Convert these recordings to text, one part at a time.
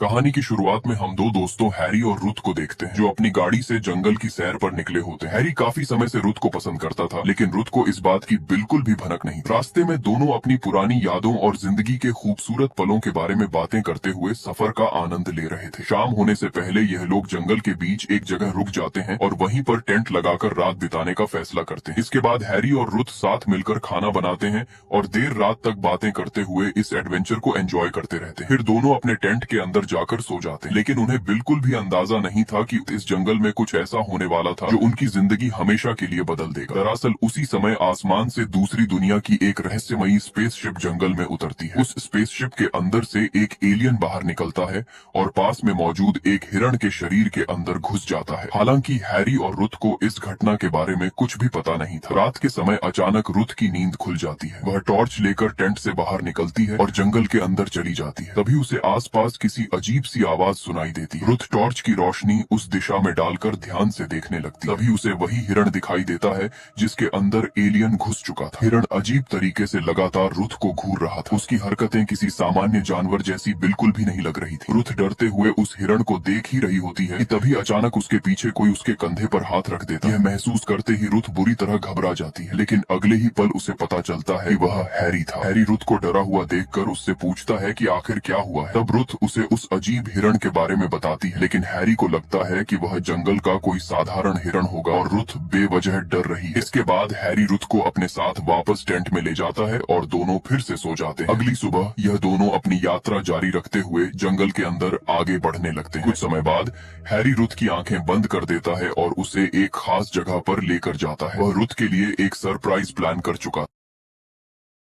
कहानी की शुरुआत में हम दो दोस्तों हैरी और रुथ को देखते हैं जो अपनी गाड़ी से जंगल की सैर पर निकले होते हैं। हैरी काफी समय से रुथ को पसंद करता था, लेकिन रुथ को इस बात की बिल्कुल भी भनक नहीं। रास्ते में दोनों अपनी पुरानी यादों और जिंदगी के खूबसूरत पलों के बारे में बातें करते हुए सफर का आनंद ले रहे थे। शाम होने से पहले यह लोग जंगल के बीच एक जगह रुक जाते हैं और वहीं पर टेंट लगाकर रात बिताने का फैसला करते हैं। इसके बाद हैरी और रुथ साथ मिलकर खाना बनाते हैं और देर रात तक बातें करते हुए इस एडवेंचर को एंजॉय करते रहते हैं। फिर दोनों अपने टेंट के अंदर जाकर सो जाते हैं, लेकिन उन्हें बिल्कुल भी अंदाजा नहीं था कि इस जंगल में कुछ ऐसा होने वाला था जो उनकी जिंदगी हमेशा के लिए बदल देगा। दरअसल उसी समय आसमान से दूसरी दुनिया की एक रहस्यमयी स्पेसशिप जंगल में उतरती है। उस स्पेसशिप के अंदर से एक एलियन बाहर निकलता है और पास में मौजूद एक हिरण के शरीर के अंदर घुस जाता है। हालांकि हैरी और रुथ को इस घटना के बारे में कुछ भी पता नहीं था। रात के समय अचानक रुथ की नींद खुल जाती है। वह टॉर्च लेकर टेंट से बाहर निकलती है और जंगल के अंदर चली जाती है। तभी उसे आसपास किसी अजीब सी आवाज सुनाई देती है। रुथ टॉर्च की रोशनी उस दिशा में डालकर ध्यान से देखने लगती है। तभी उसे वही हिरण दिखाई देता है जिसके अंदर एलियन घुस चुका था। हिरण अजीब तरीके से लगातार रुथ को घूर रहा था। उसकी हरकतें किसी सामान्य जानवर जैसी बिल्कुल भी नहीं लग रही थी। रुथ डरते हुए उस हिरण को देख ही रही होती है कि तभी अचानक उसके पीछे कोई उसके कंधे पर हाथ रख देता है। यह महसूस करते ही रुथ बुरी तरह घबरा जाती है, लेकिन अगले ही पल उसे पता चलता है कि वह हैरी था। हैरी रुथ को डरा हुआ देखकर उससे पूछता है कि आखिर क्या हुआ है। तब रुथ उसे उस अजीब हिरण के बारे में बताती है, लेकिन हैरी को लगता है कि वह जंगल का कोई साधारण हिरण होगा और रुथ बेवजह डर रही है। इसके बाद हैरी रुथ को अपने साथ वापस टेंट में ले जाता है और दोनों फिर से सो जाते हैं। अगली सुबह यह दोनों अपनी यात्रा जारी रखते हुए जंगल के अंदर आगे बढ़ने लगते हैं। कुछ समय बाद हैरी रुथ की आंखें बंद कर देता है और उसे एक खास जगह पर लेकर जाता है। वह रुथ के लिए एक सरप्राइज प्लान कर चुका।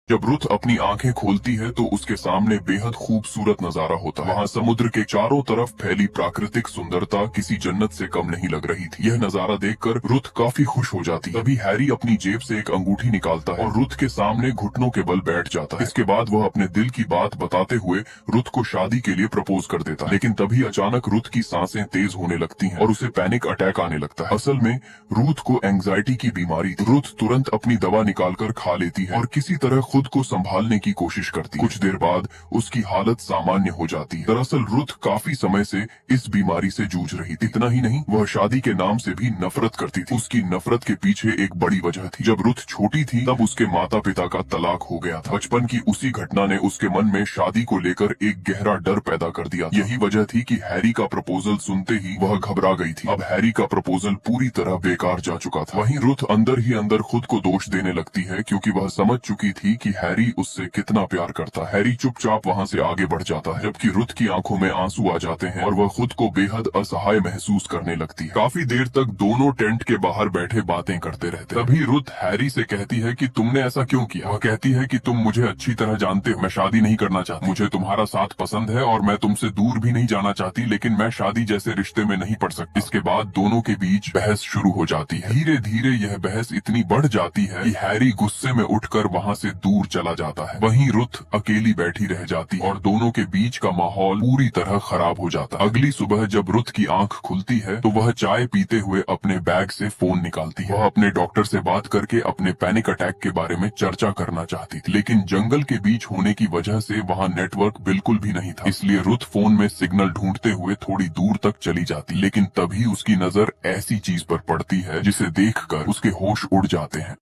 जब रुथ अपनी आंखें खोलती है तो उसके सामने बेहद खूबसूरत नजारा होता है। वहाँ समुद्र के चारों तरफ फैली प्राकृतिक सुंदरता किसी जन्नत से कम नहीं लग रही थी। यह नजारा देखकर रुथ काफी खुश हो जाती है। तभी हैरी अपनी जेब से एक अंगूठी निकालता है और रुथ के सामने घुटनों के बल बैठ जाता है। इसके बाद वह अपने दिल की बात बताते हुए रुथ को शादी के लिए प्रपोज कर देता है। लेकिन तभी अचानक रुथ की सांसें तेज होने लगती हैं और उसे पैनिक अटैक आने लगता है। असल में रुथ को एंग्जाइटी की बीमारी थी। रुथ तुरंत अपनी दवा निकालकर खा लेती है और किसी तरह खुद को संभालने की कोशिश करती है। कुछ देर बाद उसकी हालत सामान्य हो जाती है। दरअसल रुथ काफी समय से इस बीमारी से जूझ रही थी। इतना ही नहीं, वह शादी के नाम से भी नफरत करती थी। उसकी नफरत के पीछे एक बड़ी वजह थी। जब रुथ छोटी थी तब उसके माता पिता का तलाक हो गया था। बचपन की उसी घटना ने उसके मन में शादी को लेकर एक गहरा डर पैदा कर दिया। यही वजह थी कि हैरी का प्रपोजल सुनते ही वह घबरा गई थी। अब हैरी का प्रपोजल पूरी तरह बेकार जा चुका था। वहीं रुथ अंदर ही अंदर खुद को दोष देने लगती है, क्योंकि वह समझ चुकी थी कि हैरी उससे कितना प्यार करता है। हैरी चुपचाप वहाँ से आगे बढ़ जाता है, जबकि रुथ की आंखों में आंसू आ जाते हैं और वह खुद को बेहद असहाय महसूस करने लगती है। काफी देर तक दोनों टेंट के बाहर बैठे बातें करते रहते। तभी रुथ हैरी से कहती है कि तुमने ऐसा क्यों किया। वह कहती है कि तुम मुझे अच्छी तरह जानते हो, मैं शादी नहीं करना चाहती। मुझे तुम्हारा साथ पसंद है और मैं तुमसे दूर भी नहीं जाना चाहती, लेकिन मैं शादी जैसे रिश्ते में नहीं पड़ सकती। इसके बाद दोनों के बीच बहस शुरू हो जाती है। धीरे धीरे यह बहस इतनी बढ़ जाती है कि हैरी गुस्से में उठकर वहाँ से दूर चला जाता है। वहीं रुथ अकेली बैठी रह जाती और दोनों के बीच का माहौल पूरी तरह खराब हो जाता। अगली सुबह जब रुथ की आंख खुलती है तो वह चाय पीते हुए अपने बैग से फोन निकालती है। वह अपने डॉक्टर से बात करके अपने पैनिक अटैक के बारे में चर्चा करना चाहती थी, लेकिन जंगल के बीच होने की वजह से वहाँ नेटवर्क बिल्कुल भी नहीं था। इसलिए रुथ फोन में सिग्नल ढूंढते हुए थोड़ी दूर तक चली जाती, लेकिन तभी उसकी नजर ऐसी चीज पर पड़ती है जिसे देखकर उसके होश उड़ जाते हैं।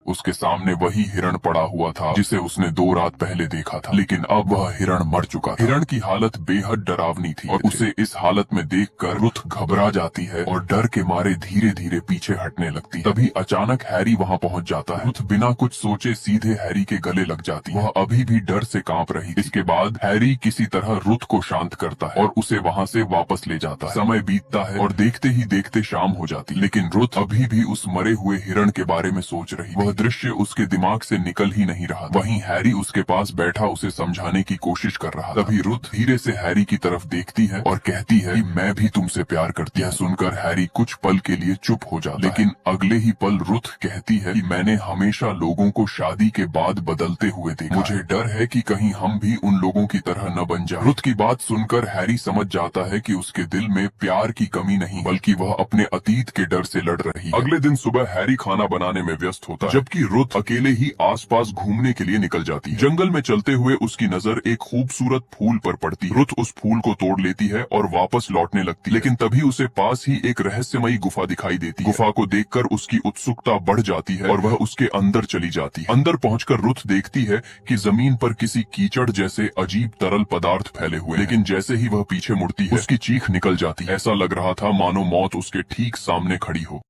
उसके सामने वही हिरण पड़ा हुआ था जिसे उसने 2 रात पहले देखा था, लेकिन अब वह हिरण मर चुका था। हिरण की हालत बेहद डरावनी थी और उसे इस हालत में देखकर रुथ घबरा जाती है और डर के मारे धीरे धीरे पीछे हटने लगती है। तभी अचानक हैरी वहां पहुंच जाता है। रुथ बिना कुछ सोचे सीधे हैरी के गले लग जाती है। वह अभी भी डर से कांप रही। इसके बाद हैरी किसी तरह रुथ को शांत करता है और उसे वहां से वापस ले जाता है। समय बीतता है और देखते ही देखते शाम हो जाती, लेकिन रुथ अभी भी उस मरे हुए हिरण के बारे में सोच रही। दृश्य उसके दिमाग से निकल ही नहीं रहा। वहीं हैरी उसके पास बैठा उसे समझाने की कोशिश कर रहा। तभी रुथ धीरे से हैरी की तरफ देखती है और कहती है कि मैं भी तुमसे प्यार करती हूं। सुनकर हैरी कुछ पल के लिए चुप हो जाता है, लेकिन अगले ही पल रुथ कहती है कि मैंने हमेशा लोगों को शादी के बाद बदलते हुए देखा। मुझे डर है कि कहीं हम भी उन लोगों की तरह न बन जाएं। रुथ की बात सुनकर हैरी समझ जाता है कि उसके दिल में प्यार की कमी नहीं, बल्कि वह अपने अतीत के डर से लड़ रही है। अगले दिन सुबह हैरी खाना बनाने में व्यस्त होता है। जबकि रुथ अकेले ही आसपास घूमने के लिए निकल जाती है। जंगल में चलते हुए उसकी नजर एक खूबसूरत फूल पर पड़ती है। रुथ उस फूल को तोड़ लेती है और वापस लौटने लगती है, लेकिन तभी उसे पास ही एक रहस्यमयी गुफा दिखाई देती है। गुफा को देखकर उसकी उत्सुकता बढ़ जाती है और वह उसके अंदर चली जाती है। अंदर पहुंचकर रुथ देखती है कि जमीन पर किसी कीचड़ जैसे अजीब तरल पदार्थ फैले हुए, लेकिन जैसे ही वह पीछे मुड़ती है उसकी चीख निकल जाती है। ऐसा लग रहा था मानो मौत उसके ठीक सामने खड़ी हो।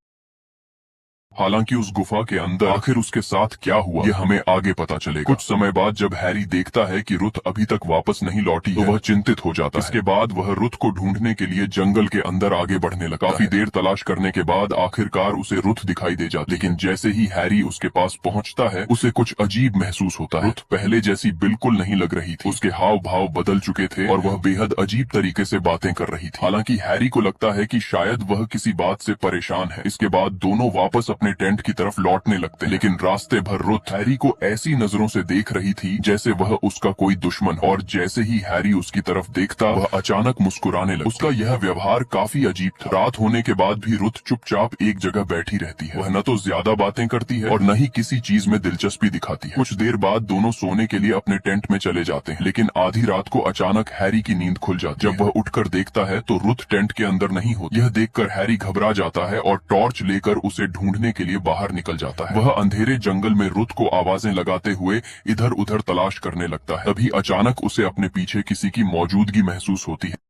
हालांकि उस गुफा के अंदर आखिर उसके साथ क्या हुआ यह हमें आगे पता चलेगा। कुछ समय बाद जब हैरी देखता है कि रुथ अभी तक वापस नहीं लौटी तो वह चिंतित हो जाता है। इसके बाद वह रुथ को ढूंढने के लिए जंगल के अंदर आगे बढ़ने लगा। काफी देर तलाश करने के बाद आखिरकार उसे रुथ दिखाई दे जाती, लेकिन जैसे ही हैरी उसके पास पहुंचता है उसे कुछ अजीब महसूस होता है। रुथ पहले जैसी बिल्कुल नहीं लग रही थी। उसके हाव भाव बदल चुके थे और वह बेहद अजीब तरीके से बातें कर रही थी। हालांकि हैरी को लगता है कि शायद वह किसी बात से परेशान है। इसके बाद दोनों वापस अपने टेंट की तरफ लौटने लगते, लेकिन रास्ते भर रुथ हैरी को ऐसी नजरों से देख रही थी जैसे वह उसका कोई दुश्मन हो। और जैसे ही हैरी उसकी तरफ देखता वह अचानक मुस्कुराने लगता। उसका यह व्यवहार काफी अजीब था। रात होने के बाद भी रुथ चुपचाप एक जगह बैठी रहती है। वह न तो ज्यादा बातें करती है और न ही किसी चीज में दिलचस्पी दिखाती है। कुछ देर बाद दोनों सोने के लिए अपने टेंट में चले जाते हैं, लेकिन आधी रात को अचानक हैरी की नींद खुल जाती है। जब वह उठकर देखता है तो रुथ टेंट के अंदर नहीं होती। यह देखकर हैरी घबरा जाता है और टॉर्च लेकर उसे ढूंढने के लिए बाहर निकल जाता है। वह अंधेरे जंगल में रुथ को आवाजें लगाते हुए इधर उधर तलाश करने लगता है। तभी अचानक उसे अपने पीछे किसी की मौजूदगी महसूस होती है।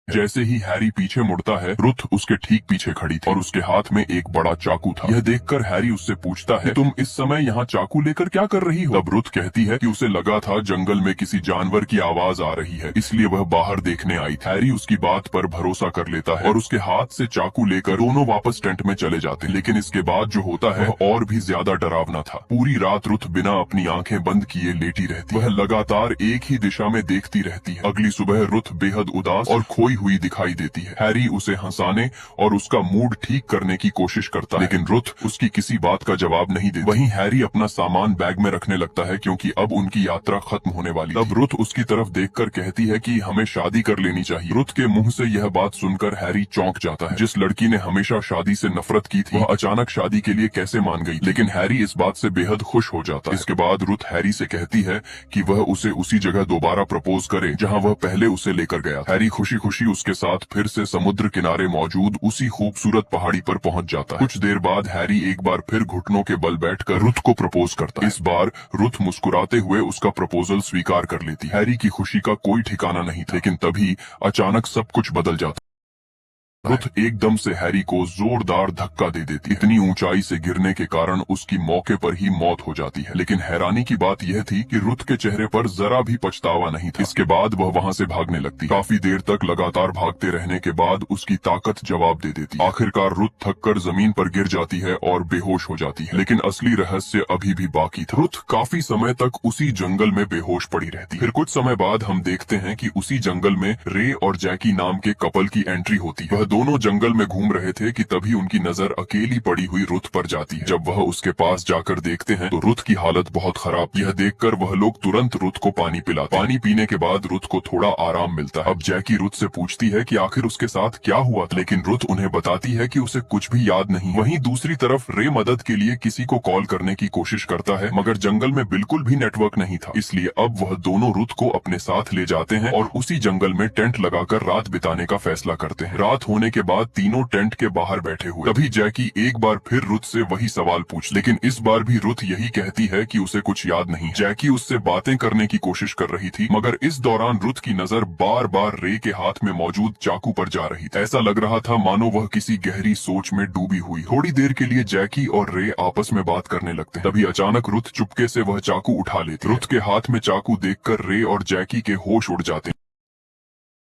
जैसे ही हैरी पीछे मुड़ता है रुथ उसके ठीक पीछे खड़ी थी और उसके हाथ में एक बड़ा चाकू था। यह देखकर हैरी उससे पूछता है, तुम इस समय यहाँ चाकू लेकर क्या कर रही हो? तब रुथ कहती है कि उसे लगा था जंगल में किसी जानवर की आवाज आ रही है, इसलिए वह बाहर देखने आई थी। हैरी उसकी बात पर भरोसा कर लेता है और उसके हाथ से चाकू लेकर दोनों वापस टेंट में चले जाते हैं। लेकिन इसके बाद जो होता है वह और भी ज्यादा डरावना था। पूरी रात रुथ बिना अपनी आंखें बंद किए लेटी रहती। वह लगातार एक ही दिशा में देखती रहती है। अगली सुबह रुथ बेहद उदास और खोई हुई दिखाई देती है। हैरी उसे हंसाने और उसका मूड ठीक करने की कोशिश करता है, लेकिन रुथ उसकी किसी बात का जवाब नहीं देती। वहीं हैरी अपना सामान बैग में रखने लगता है क्योंकि अब उनकी यात्रा खत्म होने वाली। तब रुथ उसकी तरफ देखकर कहती है कि हमें शादी कर लेनी चाहिए। रुथ के मुंह से यह बात सुनकर हैरी चौंक जाता है। जिस लड़की ने हमेशा शादी से नफरत की थी वह अचानक शादी के लिए कैसे मान गई, लेकिन हैरी इस बात से बेहद खुश हो जाता है। इसके बाद रुथ हैरी से कहती है कि वह उसे उसी जगह दोबारा प्रपोज करे जहाँ वह पहले उसे लेकर गया। हैरी खुशी खुशी उसके साथ फिर से समुद्र किनारे मौजूद उसी खूबसूरत पहाड़ी पर पहुंच जाता है। कुछ देर बाद हैरी एक बार फिर घुटनों के बल बैठकर रुथ को प्रपोज करता है। इस बार रुथ मुस्कुराते हुए उसका प्रपोजल स्वीकार कर लेती है। हैरी की खुशी का कोई ठिकाना नहीं था, लेकिन तभी अचानक सब कुछ बदल जाता है। रुथ एकदम से हैरी को जोरदार धक्का दे देती है। इतनी ऊंचाई से गिरने के कारण उसकी मौके पर ही मौत हो जाती है। लेकिन हैरानी की बात यह थी कि रुथ के चेहरे पर जरा भी पछतावा नहीं था। इसके बाद वह वहां से भागने लगती। काफी देर तक लगातार भागते रहने के बाद उसकी ताकत जवाब दे देती। आखिरकार रुथ थककर जमीन पर गिर जाती है और बेहोश हो जाती है, लेकिन असली रहस्य अभी भी बाकी था। रुथ काफी समय तक उसी जंगल में बेहोश पड़ी रहती। फिर कुछ समय बाद हम देखते हैं कि उसी जंगल में रे और जैकी नाम के कपल की एंट्री होती है। दोनों जंगल में घूम रहे थे कि तभी उनकी नजर अकेली पड़ी हुई रुथ पर जाती है। जब वह उसके पास जाकर देखते हैं तो रुथ की हालत बहुत खराब। यह देखकर वह लोग तुरंत रुथ को पानी पिलाते। पानी पीने के बाद रुथ को थोड़ा आराम मिलता है। अब जैकी रुथ से पूछती है कि आखिर उसके साथ क्या हुआ था, लेकिन रुथ उन्हें बताती है कि उसे कुछ भी याद नहीं। वहीं दूसरी तरफ रे मदद के लिए किसी को कॉल करने की कोशिश करता है, मगर जंगल में बिल्कुल भी नेटवर्क नहीं था। इसलिए अब वह दोनों रुथ को अपने साथ ले जाते हैं और उसी जंगल में टेंट लगाकर रात बिताने का फैसला करते हैं। रात होने के बाद तीनों टेंट के बाहर बैठे हुए। तभी जैकी एक बार फिर रुथ से वही सवाल पूछ, लेकिन इस बार भी रुथ यही कहती है कि उसे कुछ याद नहीं। जैकी उससे बातें करने की कोशिश कर रही थी, मगर इस दौरान रुथ की नजर बार बार रे के हाथ में मौजूद चाकू पर जा रही थी। ऐसा लग रहा था मानो वह किसी गहरी सोच में डूबी हुई। थोड़ी देर के लिए जैकी और रे आपस में बात करने लगते हैं। तभी अचानक रुथ चुपके से वह चाकू उठा लेती। रुथ के हाथ में चाकू देखकर रे और जैकी के होश उड़ जाते हैं।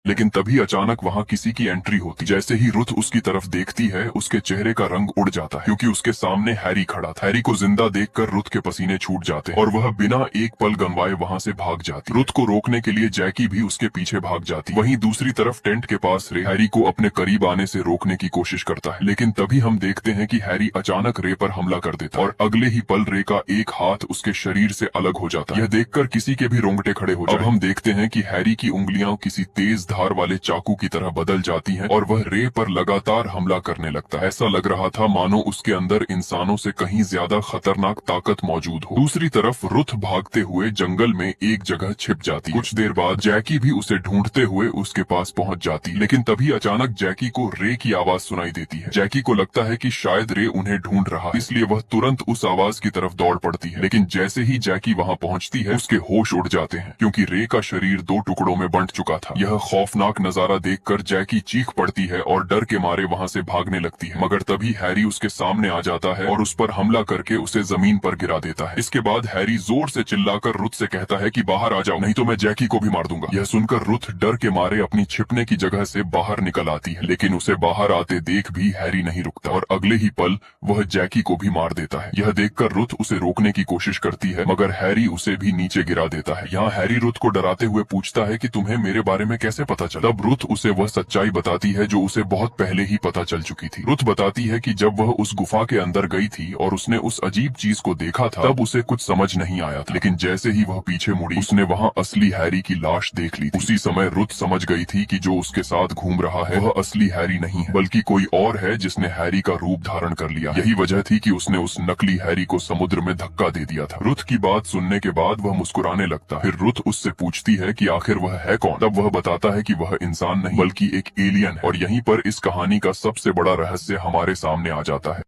लेकिन तभी अचानक वहां किसी की एंट्री होती। जैसे ही रुथ उसकी तरफ देखती है उसके चेहरे का रंग उड़ जाता है, क्योंकि उसके सामने हैरी खड़ा था। हैरी को जिंदा देखकर रुथ के पसीने छूट जाते हैं और वह बिना एक पल गंवाए वहां से भाग जाती। रुथ को रोकने के लिए जैकी भी उसके पीछे भाग जाती। वहीं दूसरी तरफ टेंट के पास रे हैरी को अपने करीब आने से रोकने की कोशिश करता है, लेकिन तभी हम देखते हैं कि हैरी अचानक रे पर हमला कर देता है और अगले ही पल रे का एक हाथ उसके शरीर से अलग हो जाता है। यह देखकर किसी के भी रोंगटे खड़े हो जाते हैं। अब हम देखते हैं कि हैरी की उंगलियां किसी तेज धार वाले चाकू की तरह बदल जाती हैं और वह रे पर लगातार हमला करने लगता है। ऐसा लग रहा था मानो उसके अंदर इंसानों से कहीं ज्यादा खतरनाक ताकत मौजूद हो। दूसरी तरफ रुथ भागते हुए जंगल में एक जगह छिप जाती है। कुछ देर बाद जैकी भी उसे ढूंढते हुए उसके पास पहुंच जाती है, लेकिन तभी अचानक जैकी को रे की आवाज सुनाई देती है। जैकी को लगता है कि शायद रे उन्हें ढूंढ रहा है, इसलिए वह तुरंत उस आवाज की तरफ दौड़ पड़ती है। लेकिन जैसे ही जैकी वहां पहुंचती है उसके होश उड़ जाते हैं, क्योंकि रे का शरीर 2 टुकड़ों में बंट चुका था। यह खौफनाक नजारा देखकर जैकी चीख पड़ती है और डर के मारे वहां से भागने लगती है, मगर तभी हैरी उसके सामने आ जाता है और उस पर हमला करके उसे जमीन पर गिरा देता है। इसके बाद हैरी जोर से चिल्लाकर रुथ से कहता है कि बाहर आ जाओ, नहीं तो मैं जैकी को भी मार दूंगा। यह सुनकर रुथ डर के मारे अपनी छिपने की जगह से बाहर निकल आती है, लेकिन उसे बाहर आते देख भी हैरी नहीं रुकता और अगले ही पल वह जैकी को भी मार देता है। यह देखकर रुथ उसे रोकने की कोशिश करती है, मगर हैरी उसे भी नीचे गिरा देता है। यहाँ हैरी रुथ को डराते हुए पूछता है कि तुम्हें मेरे बारे में कैसे पता चला। तब रुथ उसे वह सच्चाई बताती है जो उसे बहुत पहले ही पता चल चुकी थी। रुथ बताती है कि जब वह उस गुफा के अंदर गई थी और उसने उस अजीब चीज को देखा था, तब उसे कुछ समझ नहीं आया था, लेकिन जैसे ही वह पीछे मुड़ी उसने वहाँ असली हैरी की लाश देख ली थी। उसी समय रुथ समझ गई थी कि जो उसके साथ घूम रहा है वह असली हैरी नहीं है, बल्कि कोई और है जिसने हैरी का रूप धारण कर लिया। यही वजह थी कि उसने उस नकली हैरी को समुद्र में धक्का दे दिया था। रुथ की बात सुनने के बाद वह मुस्कुराने लगता। फिर रुथ उससे पूछती है कि आखिर वह है कौन। तब वह बताता है कि वह इंसान नहीं बल्कि एक एलियन है, और यहीं पर इस कहानी का सबसे बड़ा रहस्य हमारे सामने आ जाता है।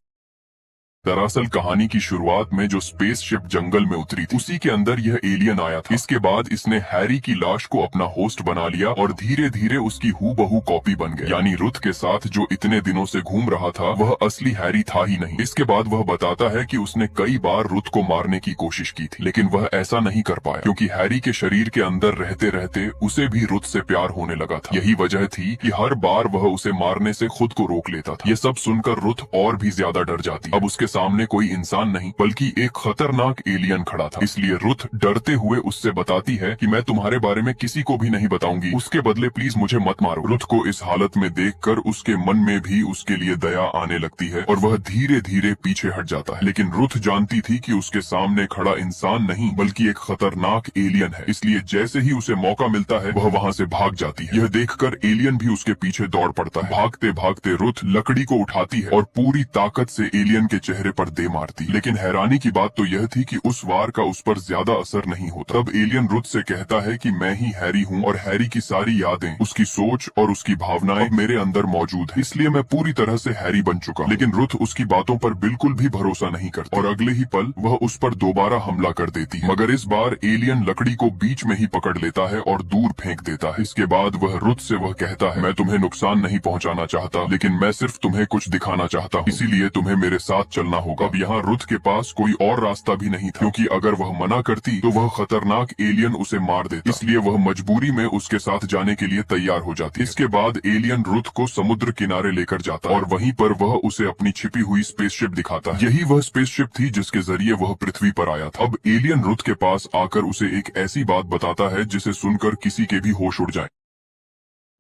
दरअसल कहानी की शुरुआत में जो स्पेसशिप जंगल में उतरी थी उसी के अंदर यह एलियन आया था। इसके बाद इसने हैरी की लाश को अपना होस्ट बना लिया और धीरे धीरे उसकी हूबहू कॉपी बन गया। यानी रुथ के साथ जो इतने दिनों से घूम रहा था वह असली हैरी था ही नहीं। इसके बाद वह बताता है कि उसने कई बार रुथ को मारने की कोशिश की थी, लेकिन वह ऐसा नहीं कर पाया, क्योंकि हैरी के शरीर के अंदर रहते रहते उसे भी रुथ से प्यार होने लगा था। यही वजह थी कि हर बार वह उसे मारने से खुद को रोक लेता था। यह सब सुनकर रुथ और भी ज्यादा डर जाती। अब उसके सामने कोई इंसान नहीं बल्कि एक खतरनाक एलियन खड़ा था, इसलिए रुथ डरते हुए उससे बताती है कि मैं तुम्हारे बारे में किसी को भी नहीं बताऊंगी, उसके बदले प्लीज मुझे मत मारो। रुथ को इस हालत में देखकर उसके मन में भी उसके लिए दया आने लगती है और वह धीरे धीरे पीछे हट जाता है। लेकिन रुथ जानती थी कि उसके सामने खड़ा इंसान नहीं बल्कि एक खतरनाक एलियन है, इसलिए जैसे ही उसे मौका मिलता है वह वहाँ से भाग जाती है। यह देखकर एलियन भी उसके पीछे दौड़ पड़ता है। भागते भागते रुथ लकड़ी को उठाती है और पूरी ताकत से एलियन के चेहरे पर दे मारती। लेकिन हैरानी की बात तो यह थी कि उस वार का उस पर ज्यादा असर नहीं होता। तब एलियन रुथ से कहता है कि मैं ही हैरी हूँ और हैरी की सारी यादें, उसकी सोच और उसकी भावनाएं मेरे अंदर मौजूद है, इसलिए मैं पूरी तरह से हैरी बन चुका। लेकिन रुथ उसकी बातों पर बिल्कुल भी भरोसा नहीं करती और अगले ही पल वह उस पर दोबारा हमला कर देती है, मगर इस बार एलियन लकड़ी को बीच में ही पकड़ लेता है और दूर फेंक देता है। इसके बाद वह रुथ से वह कहता है, मैं तुम्हें नुकसान नहीं पहुँचाना चाहता, लेकिन मैं सिर्फ तुम्हें कुछ दिखाना चाहता हूँ, इसीलिए तुम्हें मेरे साथ चलना होगा। अब यहाँ रुथ के पास कोई और रास्ता भी नहीं था, क्योंकि अगर वह मना करती तो वह खतरनाक एलियन उसे मार देता, इसलिए वह मजबूरी में उसके साथ जाने के लिए तैयार हो जाती। इसके बाद एलियन रुथ को समुद्र किनारे लेकर जाता और वहीं पर वह उसे अपनी छिपी हुई स्पेसशिप दिखाता है। यही वह स्पेसशिप थी जिसके जरिए वह पृथ्वी पर आया था। अब एलियन रुथ के पास आकर उसे एक ऐसी बात बताता है जिसे सुनकर किसी के भी होश उड़ जाए।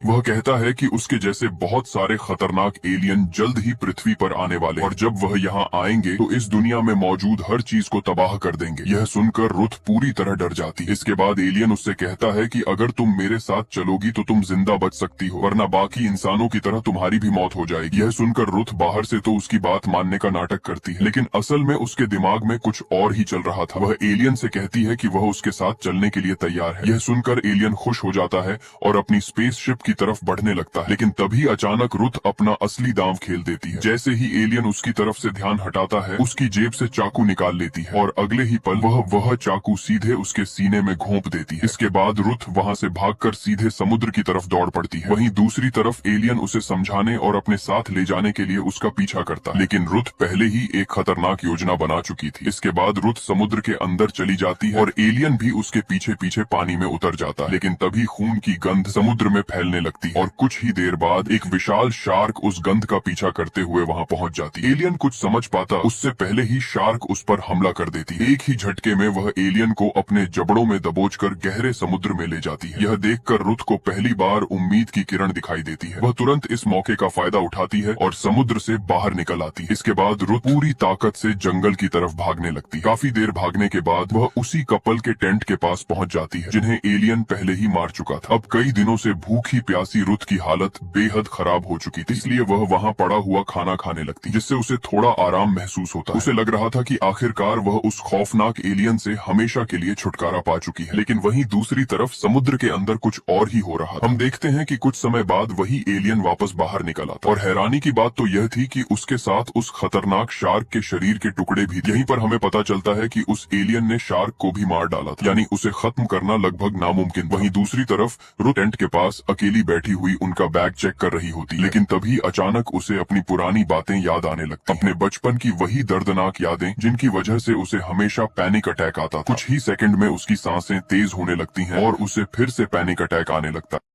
वह कहता है कि उसके जैसे बहुत सारे खतरनाक एलियन जल्द ही पृथ्वी पर आने वाले, और जब वह यहाँ आएंगे तो इस दुनिया में मौजूद हर चीज को तबाह कर देंगे। यह सुनकर रुथ पूरी तरह डर जाती है। इसके बाद एलियन उससे कहता है कि अगर तुम मेरे साथ चलोगी तो तुम जिंदा बच सकती हो, वरना बाकी इंसानों की तरह तुम्हारी भी मौत हो जाएगी। यह सुनकर रुथ बाहर से तो उसकी बात मानने का नाटक करती है, लेकिन असल में उसके दिमाग में कुछ और ही चल रहा था। वह एलियन से कहती है कि वह उसके साथ चलने के लिए तैयार है। यह सुनकर एलियन खुश हो जाता है और अपनी स्पेसशिप की तरफ बढ़ने लगता है, लेकिन तभी अचानक रुथ अपना असली दांव खेल देती है। जैसे ही एलियन उसकी तरफ से ध्यान हटाता है उसकी जेब से चाकू निकाल लेती है और अगले ही पल वह चाकू सीधे उसके सीने में घोंप देती है। इसके बाद रुथ वहां से भागकर सीधे समुद्र की तरफ दौड़ पड़ती है। वहीं दूसरी तरफ एलियन उसे समझाने और अपने साथ ले जाने के लिए उसका पीछा करता है, लेकिन रुथ पहले ही एक खतरनाक योजना बना चुकी थी। इसके बाद रुथ समुद्र के अंदर चली जाती है और एलियन भी उसके पीछे पीछे पानी में उतर जाता है, लेकिन तभी खून की गंध समुद्र में फैलने लगती है और कुछ ही देर बाद एक विशाल शार्क उस गंध का पीछा करते हुए वहां पहुंच जाती। एलियन कुछ समझ पाता उससे पहले ही शार्क उस पर हमला कर देती। एक ही झटके में वह एलियन को अपने जबड़ों में दबोचकर गहरे समुद्र में ले जाती है। यह देखकर रुथ को पहली बार उम्मीद की किरण दिखाई देती है। वह तुरंत इस मौके का फायदा उठाती है और समुद्र से बाहर निकल आती है। इसके बाद रुथ पूरी ताकत से जंगल की तरफ भागने लगती। काफी देर भागने के बाद वह उसी कपल के टेंट के पास पहुंच जाती है जिन्हें एलियन पहले ही मार चुका था। अब कई दिनों से भूखी प्यासी रुत की हालत बेहद खराब हो चुकी थी, इसलिए वह वहाँ पड़ा हुआ खाना खाने लगती, जिससे उसे थोड़ा आराम महसूस होता। उसे लग रहा था कि आखिरकार वह उस खौफनाक एलियन से हमेशा के लिए छुटकारा पा चुकी है। लेकिन वहीं दूसरी तरफ समुद्र के अंदर कुछ और ही हो रहा था। हम देखते हैं कि कुछ समय बाद वही एलियन वापस बाहर निकल आता, और हैरानी की बात तो यह थी कि उसके साथ उस खतरनाक शार्क के शरीर के टुकड़े भी। यहीं पर हमें पता चलता है कि उस एलियन ने शार्क को भी मार डाला था, यानी उसे खत्म करना लगभग नामुमकिन। वहीं दूसरी तरफ रुत टेंट के पास अकेली बैठी हुई उनका बैग चेक कर रही होती, लेकिन तभी अचानक उसे अपनी पुरानी बातें याद आने लगती, अपने बचपन की वही दर्दनाक यादें जिनकी वजह से उसे हमेशा पैनिक अटैक आता था। कुछ ही सेकंड में उसकी सांसें तेज होने लगती हैं और उसे फिर से पैनिक अटैक आने लगता है।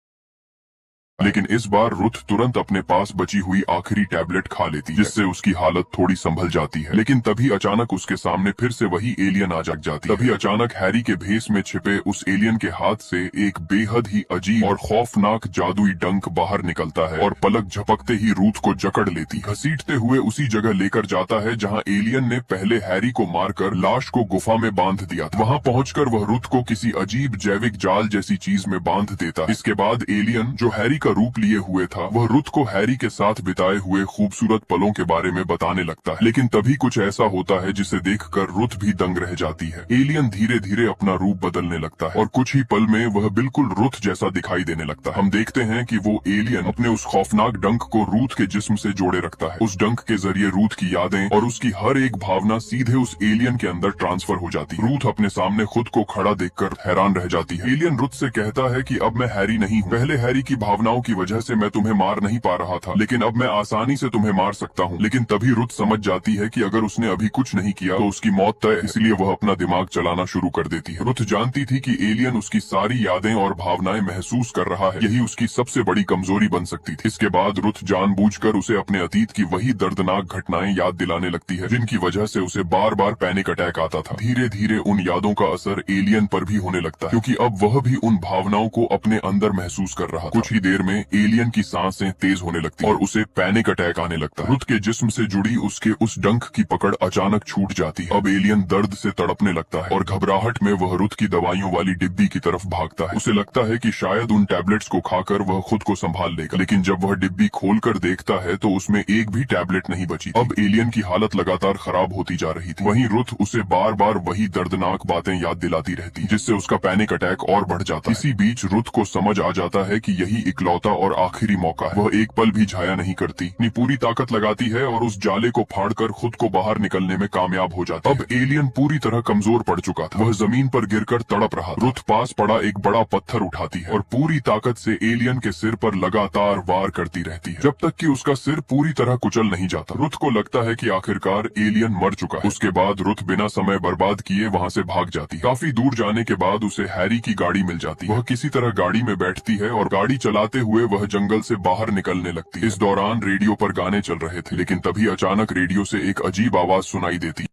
लेकिन इस बार रुथ तुरंत अपने पास बची हुई आखिरी टैबलेट खा लेती है, जिससे उसकी हालत थोड़ी संभल जाती है। लेकिन तभी अचानक उसके सामने फिर से वही एलियन आ जाती है। तभी अचानक हैरी के भेस में छिपे उस एलियन के हाथ से एक बेहद ही अजीब और खौफनाक जादुई डंक बाहर निकलता है और पलक झपकते ही रुथ को जकड़ लेती, घसीटते हुए उसी जगह लेकर जाता है जहाँ एलियन ने पहले हैरी को मारकर लाश को गुफा में बांध दिया था। वहाँ पहुंचकर वह रुथ को किसी अजीब जैविक जाल जैसी चीज में बांध देता। इसके बाद एलियन, जो हैरी का रूप लिए हुए था, वह रुथ को हैरी के साथ बिताए हुए खूबसूरत पलों के बारे में बताने लगता है। लेकिन तभी कुछ ऐसा होता है जिसे देखकर रुथ भी दंग रह जाती है। एलियन धीरे धीरे अपना रूप बदलने लगता है और कुछ ही पल में वह बिल्कुल रुथ जैसा दिखाई देने लगता है। हम देखते हैं कि वो एलियन अपने उस खौफनाक डंक को रुथ के जिस्म से जोड़े रखता है। उस डंक के जरिए रुथ की यादें और उसकी हर एक भावना सीधे उस एलियन के अंदर ट्रांसफर हो जाती। रुथ अपने सामने खुद को खड़ा देखकर हैरान रह जाती है। एलियन रुथ से कहता है कि अब मैं हैरी नहीं हूँ। पहले हैरी की भावनाओं की वजह से मैं तुम्हें मार नहीं पा रहा था, लेकिन अब मैं आसानी से तुम्हें मार सकता हूँ। लेकिन तभी रुथ समझ जाती है कि अगर उसने अभी कुछ नहीं किया तो उसकी मौत तय, इसलिए वह अपना दिमाग चलाना शुरू कर देती है। रुथ जानती थी कि एलियन उसकी सारी यादें और भावनाएं महसूस कर रहा है, यही उसकी सबसे बड़ी कमजोरी बन सकती थी। इसके बाद रुथ जानबूझकर उसे अपने अतीत की वही दर्दनाक घटनाएं याद दिलाने लगती है, जिनकी वजह से उसे बार बार पैनिक अटैक आता था। धीरे धीरे उन यादों का असर एलियन पर भी होने लगता है, क्योंकि अब वह भी उन भावनाओं को अपने अंदर महसूस कर रहा था। कुछ ही देर में एलियन की सांसें तेज होने लगती और उसे पैनिक अटैक आने लगता है। रुथ के जिस्म से जुड़ी उसके उस डंक की पकड़ अचानक छूट जाती है। अब एलियन दर्द से तड़पने लगता है और घबराहट में वह रुथ की दवाइयों वाली डिब्बी की तरफ भागता है। उसे लगता है कि शायद उन टैबलेट्स को खाकर वह खुद को संभाल लेगा, लेकिन जब वह डिब्बी खोलकर देखता है तो उसमें एक भी टैबलेट नहीं बची। अब एलियन की हालत लगातार खराब होती जा रही थी। वहीं रुथ उसे बार बार वही दर्दनाक बातें याद दिलाती रहती, जिससे उसका पैनिक अटैक और बढ़ जाता है। इसी बीच रुथ को समझ आ जाता है कि यही इकलौता और आखिरी मौका है। वह एक पल भी झाया नहीं करती, अपनी पूरी ताकत लगाती है और उस जाले को फाड़कर खुद को बाहर निकलने में कामयाब हो जाती है। अब एलियन पूरी तरह कमजोर पड़ चुका था, वह जमीन पर गिरकर तड़प रहा। रुथ पास पड़ा एक बड़ा पत्थर उठाती है और पूरी ताकत से एलियन के सिर पर लगातार वार करती रहती है, जब तक कि उसका सिर पूरी तरह कुचल नहीं जाता। रुथ को लगता है कि आखिरकार एलियन मर चुका है। उसके बाद रुथ बिना समय बर्बाद किए वहाँ से भाग जाती। काफी दूर जाने के बाद उसे हैरी की गाड़ी मिल जाती। वह किसी तरह गाड़ी में बैठती है और गाड़ी चलाते हुए वह जंगल से बाहर निकलने लगती है। इस दौरान रेडियो पर गाने चल रहे थे, लेकिन तभी अचानक रेडियो से एक अजीब आवाज सुनाई देती।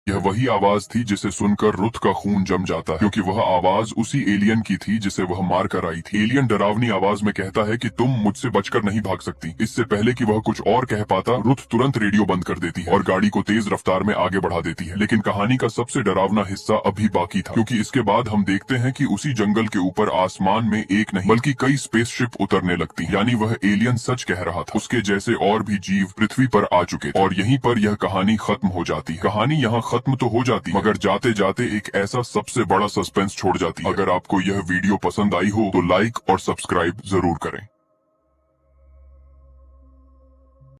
यह वही आवाज थी जिसे सुनकर रुथ का खून जम जाता है, क्योंकि वह आवाज उसी एलियन की थी जिसे वह मार कर आई थी। एलियन डरावनी आवाज में कहता है कि तुम मुझसे बचकर नहीं भाग सकती। इससे पहले कि वह कुछ और कह पाता, रुथ तुरंत रेडियो बंद कर देती है और गाड़ी को तेज रफ्तार में आगे बढ़ा देती है। लेकिन कहानी का सबसे डरावना हिस्सा अभी बाकी था, क्योंकि इसके बाद हम देखते हैं कि उसी जंगल के ऊपर आसमान में एक नहीं बल्कि कई स्पेसशिप उतरने लगती, यानी वह एलियन सच कह रहा था। उसके जैसे और भी जीव पृथ्वी पर आ चुके थे और यहीं पर यह कहानी खत्म हो जाती। कहानी यहाँ खत्म तो हो जाती, मगर जाते जाते एक ऐसा सबसे बड़ा सस्पेंस छोड़ जाती है। अगर आपको यह वीडियो पसंद आई हो तो लाइक और सब्सक्राइब जरूर करें।